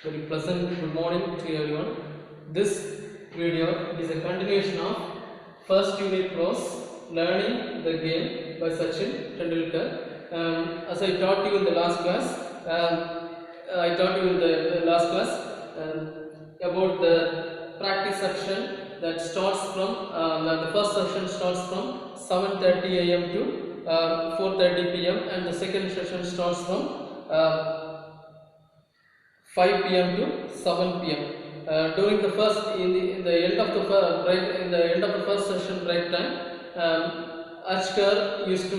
Very pleasant good morning to everyone. This video is a continuation of first unit Prose, Learning the Game by Sachin Tendulkar. As I taught you in the last class, about the practice section that starts from the first section starts from 7:30 a.m. to 4:30 p.m. and the second session starts from 5 p.m. to 7 p.m. During the first, in the end of the break, in the end of the first session break time, Ashkar used to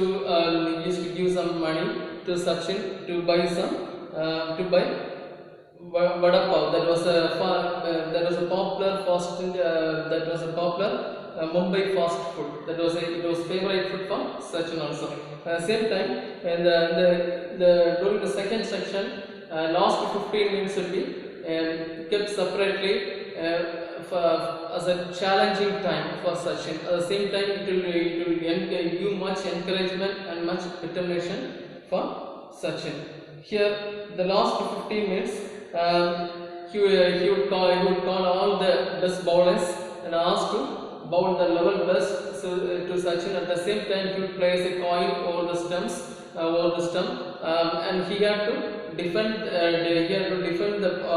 give some money to Sachin to buy vada pav. That was a popular fast food. That was a popular Mumbai fast food. It was favorite food for Sachin also. Same time, and during the second section, last 15 minutes will be kept separately as a challenging time for Sachin. At the same time, it will give much encouragement and much determination for Sachin. Here, the last 15 minutes, he would call all the best bowlers and ask to bowl the level best to Sachin. At the same time, he would place a coin over the stump, and he had to defend.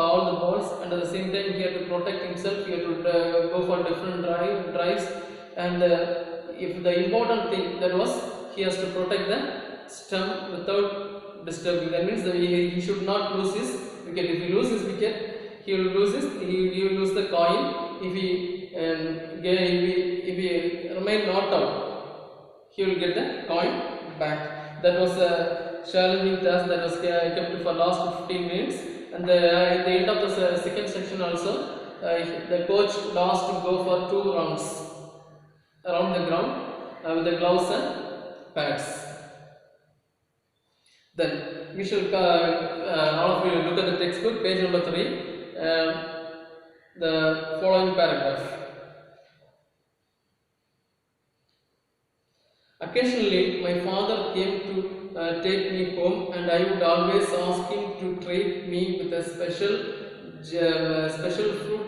All the balls, and at the same time, he had to protect himself. He had to go for different drives, and if the important thing that was, he has to protect the stump without disturbing. That means that he should not lose his wicket. If he loses his wicket, he will lose the coin. If he remain not out, he will get the coin back. That was a challenging task that was kept for last 15 minutes. And at the end of the second section also, the coach asked to go for 2 rounds around the ground with the gloves and pads. Then we should all of you look at the textbook, page number 3, the following paragraph. Occasionally, my father came to take me home, and I would always ask him to treat me with a special fruit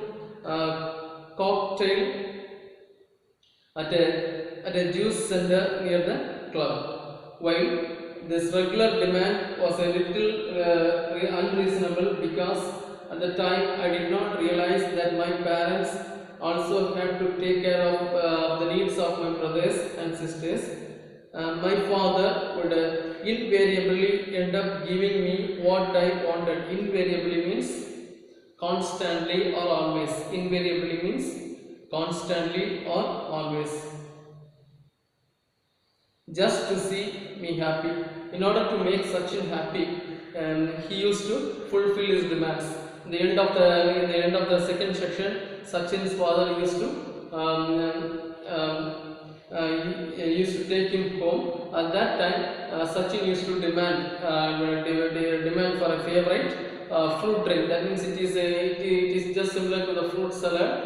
cocktail at a juice center near the club. While this regular demand was a little unreasonable, because at the time I did not realize that my parents also had to take care of the needs of my brothers and sisters. My father would invariably end up giving me what I wanted. Invariably means constantly or always. Invariably means constantly or always. Just to see me happy. In order to make Sachin happy, he used to fulfill his demands. In the end of the second section, Sachin's father used to take him home. At that time, Sachin used to demand for a favorite fruit drink. That means it is just similar to the fruit salad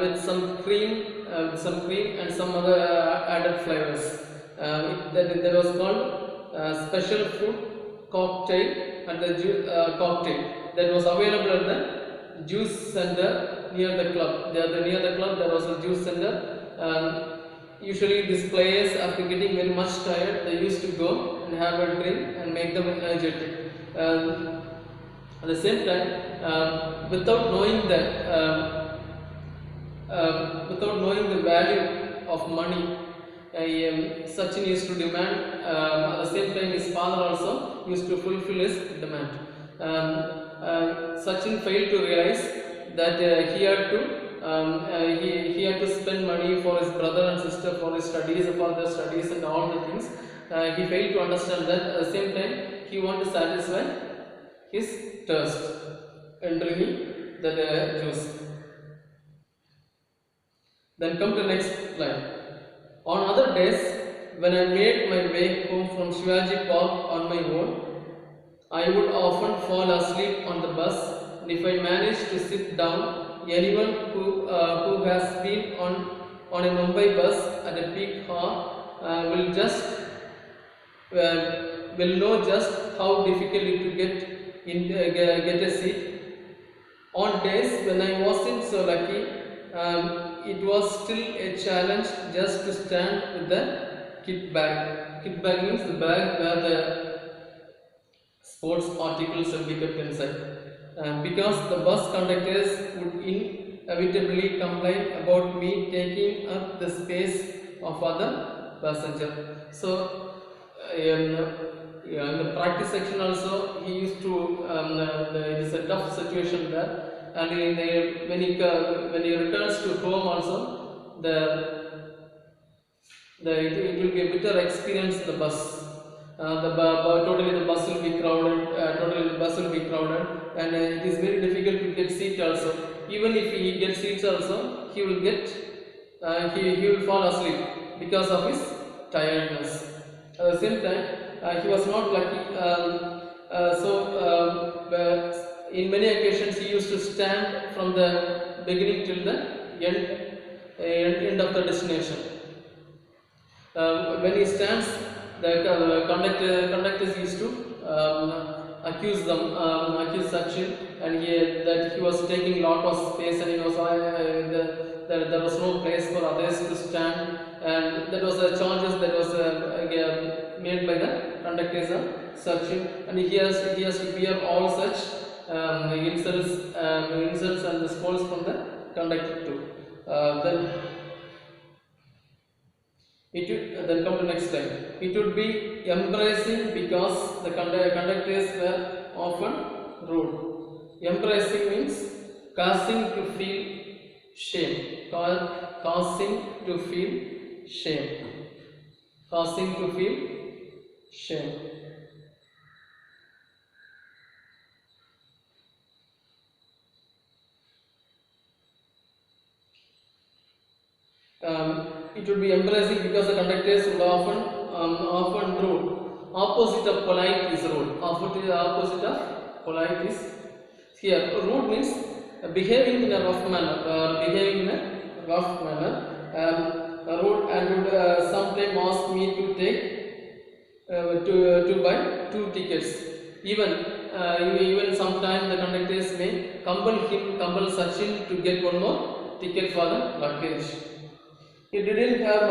with some cream and some other added flavors. That was called special fruit cocktail and the cocktail that was available at the juice center near the club. Near the club there was a juice center. Usually these players, after getting very much tired, they used to go and have a drink and make them energetic. At the same time, without knowing the value of money, Sachin used to demand. At the same time, his father also used to fulfill his demand. Sachin failed to realize that he had to spend money for his brother and sister, for their studies and all the things. He failed to understand that. At the same time, he wanted to satisfy his thirst and drinking the juice. Then come to the next line. On other days, when I made my way home from Shivaji Park on my own, I would often fall asleep on the bus, and if I managed to sit down, anyone who has been on a Mumbai bus at a peak hour will know just how difficult it to get a seat On days when I wasn't so lucky, it was still a challenge just to stand with the kit bag. Kit bag means the bag where the sports articles will be kept inside. Because the bus conductors would inevitably complain about me taking up the space of other passenger. So in the practice section also, he used to it is a tough situation there, and when he returns to home also, it will be a bitter experience in the bus. Totally the bus will be crowded. And it is very difficult to get seat also. Even if he gets seats also, he will he will fall asleep because of his tiredness. At the same time, he was not lucky. In many occasions, he used to stand from the beginning till the end of the destination. When he stands, the conductors used to accuse Sachin, and that he was taking lot of space, and there was no place for others to stand, and that was the charges that was made by the conductors of Sachin, and he has to bear all such insults and the scolds from the conductor too. Then come to next slide. It would be embarrassing because the conductors were often rude. Embarrassing means causing to feel shame. Causing to feel shame. Causing to feel shame. It would be embarrassing because the conductors would often rude. Opposite of polite is rude. Opposite of polite is here. Rude means behaving in a rough manner. Rude, and would sometimes ask me to take to buy 2 tickets. Even sometimes the conductors may compel Sachin to get one more ticket for the luggage. I didn't have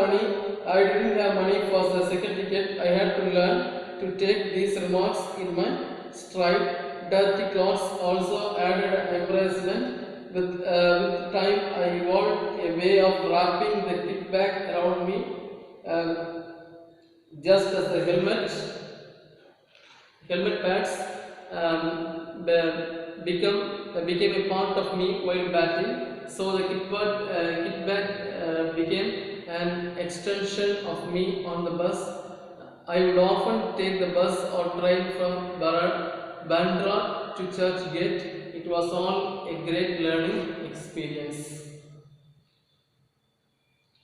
money for the second ticket. I had to learn to take these remarks in my stride. Dirty clothes also added embarrassment. With time, I evolved a way of wrapping the kit bag around me, just as the helmet pads became a part of me while batting. So the kit bag became an extension of me on the bus. I would often take the bus or train from Bandra to Church Gate. It was all a great learning experience.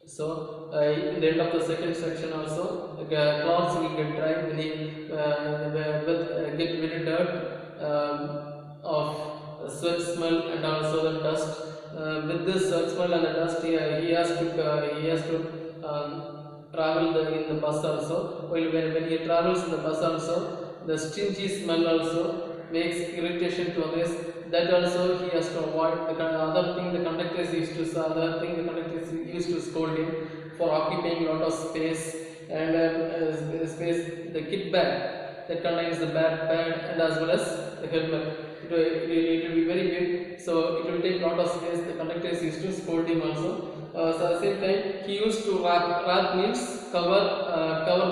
So, in the end of the second section also, the clothes will get dry when he get very dirt of sweat smell and also the dust. With this sweat smell and the dust, he has to travel in the bus also. While when he travels in the bus also, the stingy smell also makes irritation to others. That also he has to avoid. The other thing the conductors used to scold him for occupying a lot of space, and the kit bag that contains the pad and as well as the helmet. It will be very big, so it will take a lot of space. The conductors used to scold him also. So at the same time, he used to wrap means cover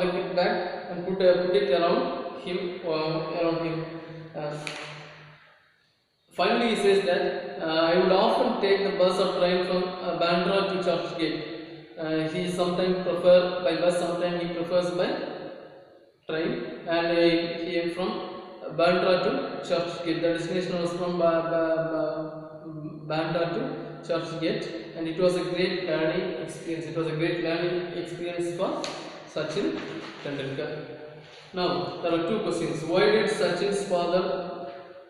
the kit bag and put it around him. Finally, he says that I would often take the bus or train from Bandra to Churchgate. He sometimes prefers by bus, sometimes he prefers by train, and he from Bandra to Churchgate. The destination was from Bandra to Churchgate, and it was a great learning experience. It was a great learning experience for Sachin Tendulkar. Now, there are 2 questions. Why did Sachin's father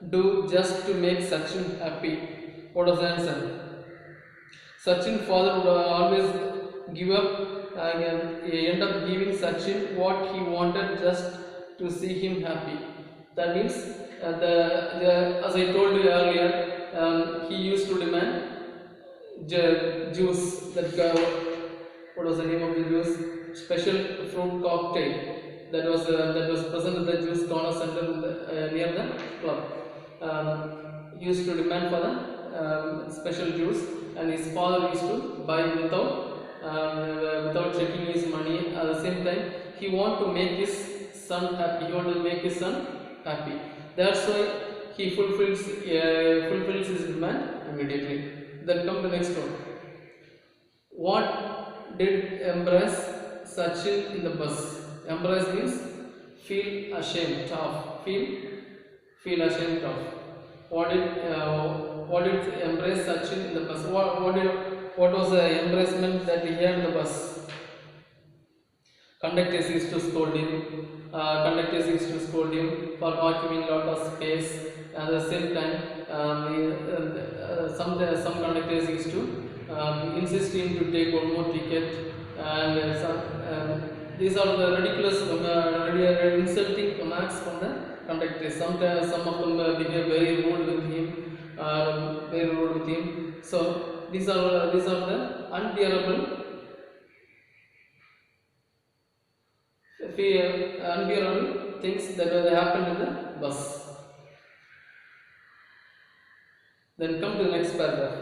do just to make Sachin happy? What was the answer? Sachin's father would always give up and end up giving Sachin what he wanted just to see him happy. That means, as I told you earlier, he used to demand juice, what was the name of the juice? Special fruit cocktail that was present at the juice corner center near the club. He used to demand for the special juice, and his father used to buy without checking his money. At the same time, he wanted to make his son happy. That's why he fulfills his demand immediately. Then come the next one. What did embrace Sachin in the bus? Embrace means feel ashamed of. Feel ashamed of. What did embrace Sachin in the bus? What was the embracement that he had in the bus? Conductors used to scold him. For occupying lot of space. At the same time, some conductors used to insist him to take one more ticket, and these are the ridiculous, insulting remarks from the conductors. Sometimes some of them behave very rude with him. So these are the unbearable things that happened in the bus. Then come to the next paragraph.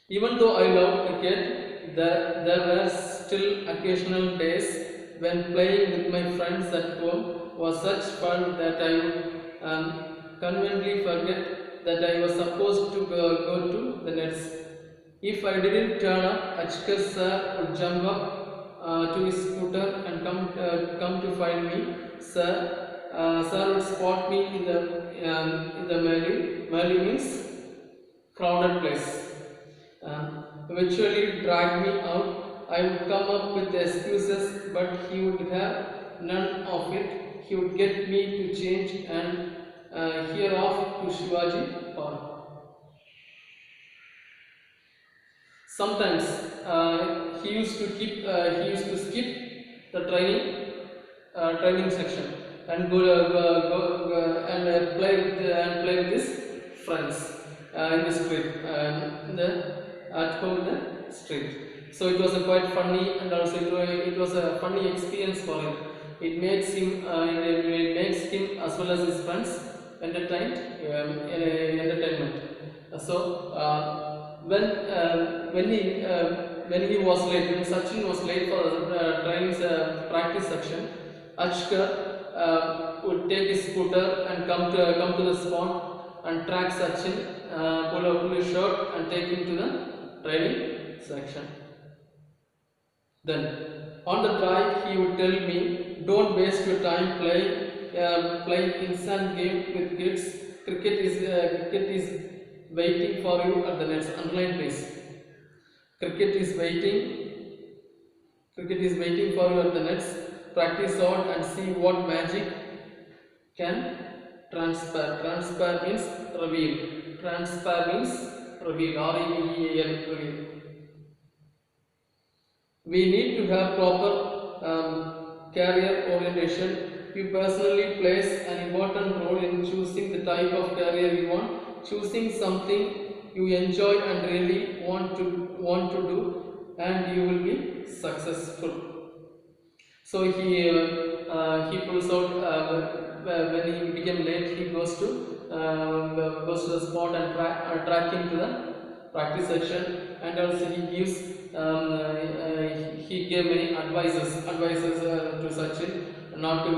Even though I love cricket, there were still occasional days when playing with my friends at home was such fun that I would conveniently forget that I was supposed to go to the nets. If I didn't turn up, Achkar sir would jump up to his scooter and come to find me. Sir would spot me in the Mali means crowded place. Eventually drag me out. I would come up with excuses, but he would have none of it. He would get me to change and hear off to Shivaji Park. Sometimes he used to skip the training section and go and play with his friends in the street at home in the street. So it was a quite funny, and also it was a funny experience for him. It makes him as well as his friends entertainment. So when he was late, when Sachin was late for the training practice section, Achkar would take his scooter and come to the spot and track Sachin, pull his shirt and take him to the training section. Then on the drive he would tell me, don't waste your time playing instant game with kids. Cricket is waiting for you at the nets. Underline please. Cricket is waiting for you at the nets. Practice on and see what magic can transpire. Transpire means reveal. Transpire means reveal. R-E-V-E-A-L, reveal. We need to have proper career orientation. You personally plays an important role in choosing the type of career you want. Choosing something you enjoy and really want to do, and you will be successful. So he pulls out when he became late. He goes to the spot and track him to the practice section, and also he gave many advices to Sachin not to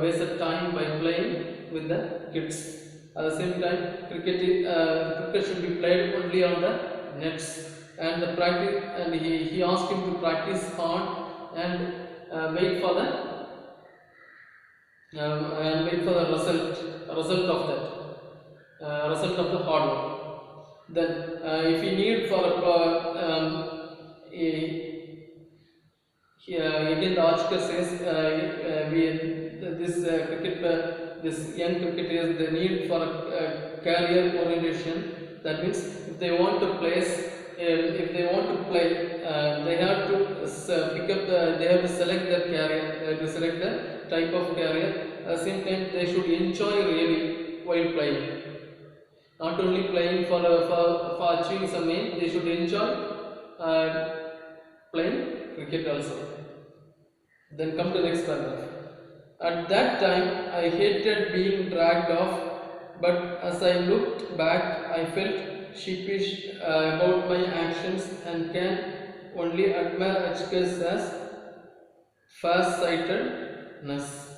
waste time by playing with the kids. At the same time, cricket should be played only on the nets, and the practice. And he asked him to practice hard and wait for the result of the hard work. Then, if you need for again the Achkar says this young cricketers, they need for a career orientation. That means if they want to play, they have to select their career. They have to select the type of career. At the same time, they should enjoy really while playing. Not only playing for achieving some aim, they should enjoy playing cricket also. Then come to the next paragraph. At that time, I hated being dragged off, but as I looked back, I felt sheepish about my actions and can only admire Achkar's as far-sightedness.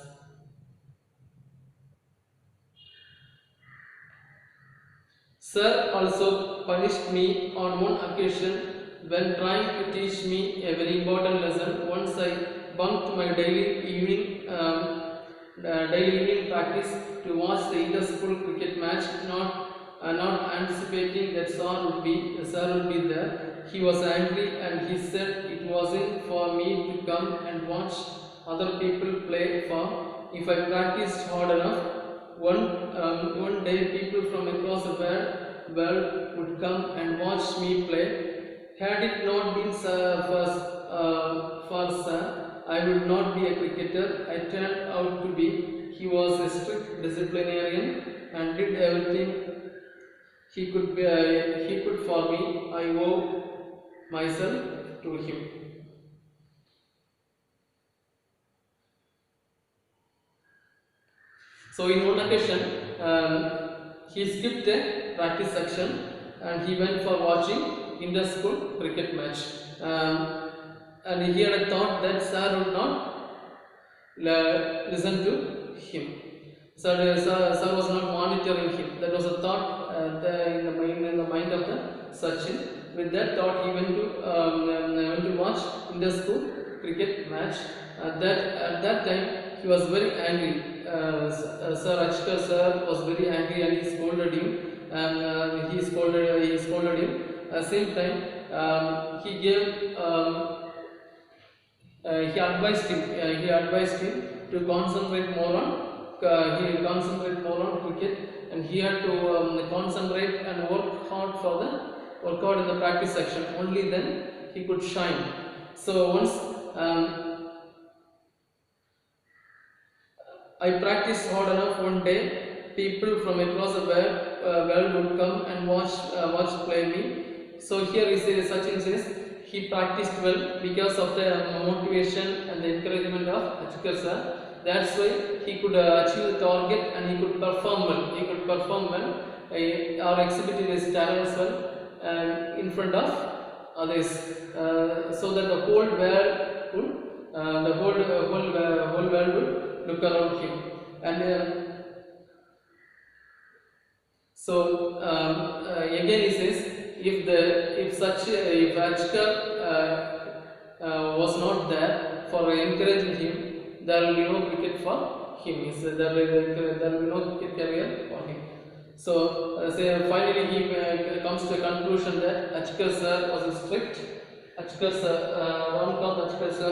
Sir also punished me on one occasion when trying to teach me a very important lesson. Once I bunked my daily evening practice to watch the inter-school cricket match, not anticipating that sir would be there. He was angry and he said it wasn't for me to come and watch other people play. For if I practiced hard enough, one day people from across the world would come and watch me play. Had it not been for sir, I would not be a cricketer. I turned out to be. He was a strict disciplinarian and did everything he could for me. I owe myself to him. So in one occasion, he skipped a practice section and he went for watching inter-school cricket match. And he had a thought that sir would not listen to him. Sir was not monitoring him. That was a thought in the mind of the Sachin. With that thought, he went to watch inter-school cricket match. At that time, he was very angry. Sir Achkar sir was very angry and he scolded him. He scolded him. At the same time, he advised him to concentrate more on cricket, and he had to concentrate and work hard in the practice section. Only then he could shine. So once I practiced hard enough, one day people from across the world would come and watch play me. So here is Sachin says he practiced well because of the motivation and the encouragement of Achkar sir. That's why he could achieve the target and he could perform well. Or exhibited his talents well in front of others, so that the whole world would look around him. And so again he says, if Achkar was not there for encouraging him, there will be no cricket for him. There will be no cricket career for him. So finally he comes to a conclusion that Achkar sir was a strict. Achkar sir,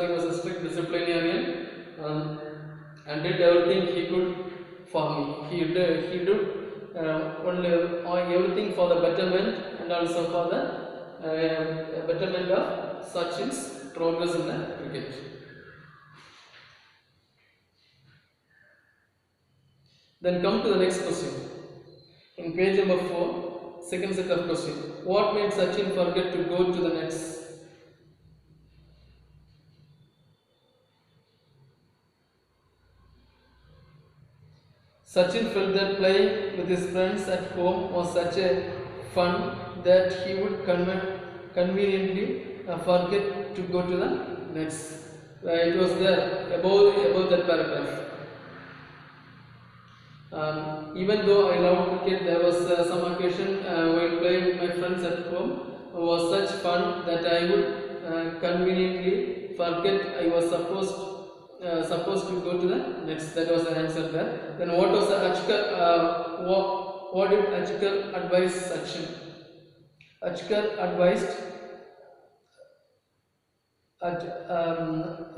he was a strict disciplinarian and did everything he could for me. He did only everything for the betterment and also for the betterment of Sachin's progress in the cricket. Then come to the next question. In page number 4, second set of questions. What made Sachin forget to go to the nets? Sachin felt that playing with his friends at home was such a fun that he would conveniently forget to go to the nets. It was there above that paragraph. Even though I loved cricket, there was some occasion while playing with my friends at home was such fun that I would conveniently forget I was supposed to go to the nets. That was the answer there. Then what was the Achkar? What did Achkar advise Sachin? Achkar advised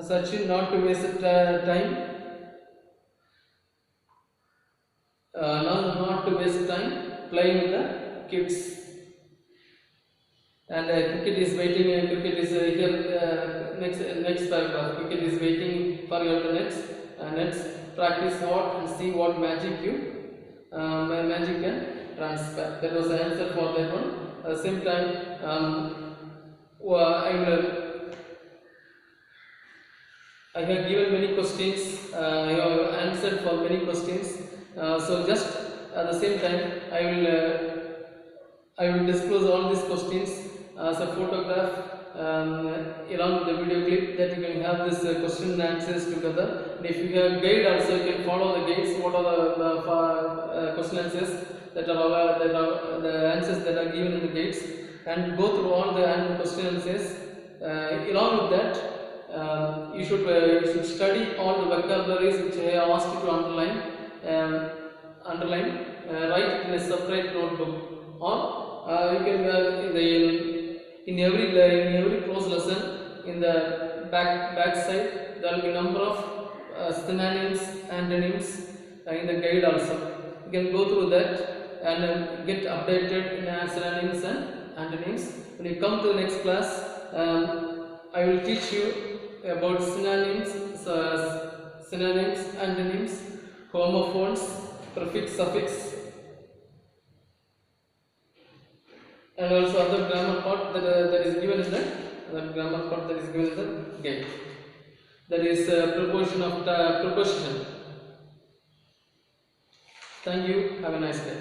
Sachin not to waste time. Not to waste time playing with the kids. And cricket is waiting. Cricket is here. Next paragraph. Cricket is waiting for your nets. Practice hard and see what magic you magic and transparent. That was the answer for that one. At the same time, I have given many questions. I have answered for many questions. So just at the same time, I will disclose all these questions as a photograph along with the video clip, that you can have this question and answers together. And if you have guide also, you can follow the guides. What are the question answers that are the answers that are given in the guides, and go through all the question answers. Along with that, you should study all the vocabularies which I have asked you to underline, write it in a separate notebook, or you can in every prose lesson, in the back side there will be number of synonyms, antonyms in the guide also. You can go through that and get updated in synonyms and antonyms. When you come to the next class, I will teach you about synonyms, antonyms, homophones, prefix, suffix, and also other grammar part that is given in the guide. That is proposition of preposition. Thank you. Have a nice day.